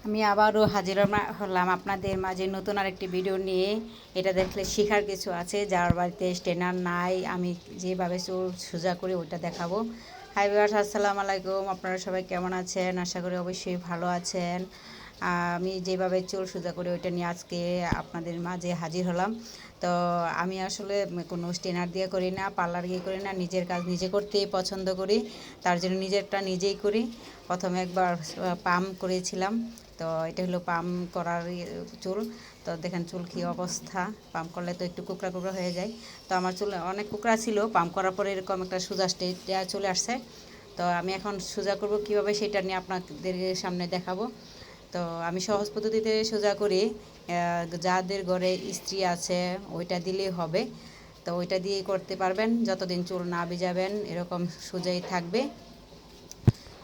আমি আবারও হাজির হলাম আপনাদের মাঝে নতুন আরেকটি ভিডিও নিয়ে। এটা দেখলে শেখার কিছু আছে। যার বাড়িতে স্ট্রেনার নাই, আমি যেভাবে চুল সোজা করি ওটা দেখাবো। হাই ভিউয়ার্স, আসসালামু আলাইকুম। আপনারা সবাই কেমন আছেন? আশা করি অবশ্যই ভালো আছেন। আমি যেভাবে চুল সোজা করি ওইটা নিয়ে আজকে আপনাদের মাঝে হাজির হলাম। তো আমি আসলে কোনো স্ট্রেনার দিয়ে করি না, পার্লার গিয়ে করি না, নিজের কাজ নিজে করতেই পছন্দ করি। তার জন্য নিজেরটা নিজেই করি। প্রথমে একবার পাম্প করেছিলাম। তো এটা হলো পাম্প করার চুল। তো দেখেন চুল কী অবস্থা, পাম্প করলে তো একটু কুকড়া কুকড়া হয়ে যায়। তো আমার চুল অনেক কুকড়া ছিল, পাম্প করার পরে এরকম একটা সোজা স্টেট চলে আসছে। তো আমি এখন সোজা করব কীভাবে সেটা নিয়ে আপনাদের সামনে দেখাবো। তো আমি সহজ পদ্ধতিতে সোজা করি। যাদের ঘরে ইস্ত্রি আছে ওইটা দিলেই হবে। তো ওইটা দিয়ে করতে পারবেন, যতদিন চুল না ভিজাবেন এরকম সোজাই থাকবে।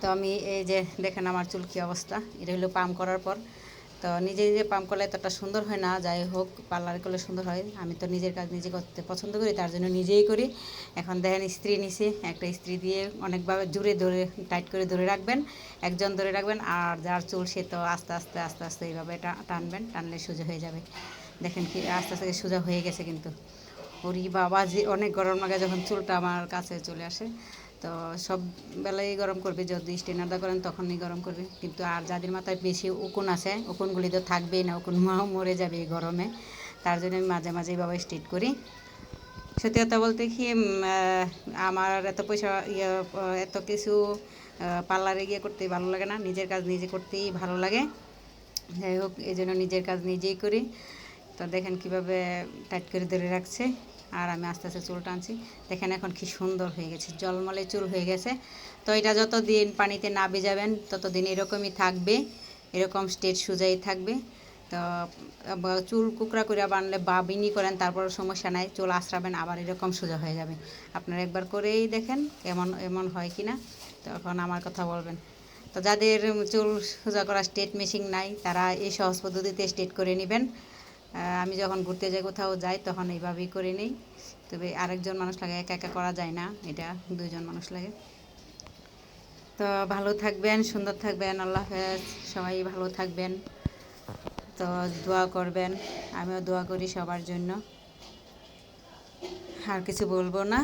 তো আমি এই যে দেখেন আমার চুল কী অবস্থা। এটা হলো পাম্প করার পর। তো নিজে নিজে পাম্প করলে এতটা সুন্দর হয় না, যাই হোক পার্লারে করলে সুন্দর হয়। আমি তো নিজের কাজ নিজে করতে পছন্দ করি, তার জন্য নিজেই করি। এখন দেখেন ইস্ত্রি নিছি, একটা ইস্ত্রি দিয়ে অনেকভাবে জুড়ে ধরে টাইট করে ধরে রাখবেন। একজন ধরে রাখবেন, আর যার চুল সে তো আস্তে আস্তে আস্তে আস্তে এইভাবে টানবেন, টানলে সোজা হয়ে যাবে। দেখেন কি আস্তে আস্তে সোজা হয়ে গেছে কিন্তু। ওরি বাবা, যে অনেক গরম লাগে যখন চুলটা আমার কাছে চলে আসে। তো সব বেলায় গরম করবে, যদি স্টেনারদা করেন তখনই গরম করবে। কিন্তু আর যাদের মাথায় বেশি উকুন আছে, উকুনগুলি তো থাকবেই না, উকুন মরে যাবে এই গরমে। তার জন্য আমি মাঝে মাঝে এইভাবে স্ট্রেট করি। সত্যি কথা বলতে কি, আমার এত পয়সা এত কিছু পার্লারে গিয়ে করতে ভালো লাগে না, নিজের কাজ নিজে করতেই ভালো লাগে। যাই হোক, এই জন্য নিজের কাজ নিজেই করি। তো দেখেন কিভাবে টাইট করে ধরে রাখছে, আর আমি আস্তে আস্তে চুল টানছি। দেখেন এখন কি সুন্দর হয়ে গেছে, জলমলে চুল হয়ে গেছে। তো এটা যতদিন পানিতে না ভিজাবেন ততদিন এরকমই থাকবে, এরকম স্ট্রেট সোজাই থাকবে। তো চুল কুকড়া করে বানলে বা বিনি করেন তারপর সমস্যা নাই, চুল আঁচড়াবেন আবার এরকম সোজা হয়ে যাবে। আপনারা একবার করেই দেখেন এমন হয় কি না, তখন আমার কথা বলবেন। তো যাদের চুল সোজা করা স্ট্রেট মেশিন নাই তারা এই সহজ পদ্ধতিতে স্ট্রেট করে নেবেন। আমি যখন ঘুরতে যাই কোথাও যাই তখন এইভাবেই করে নিই। তবে আরেকজন মানুষ লাগে, একা একা করা যায় না, এটা দুইজন মানুষ লাগে। তো ভালো থাকবেন, সুন্দর থাকবেন। আল্লাহ হাফেজ। সবাই ভালো থাকবেন। তো দোয়া করবেন, আমিও দোয়া করি সবার জন্য। আর কিছু বলবো না।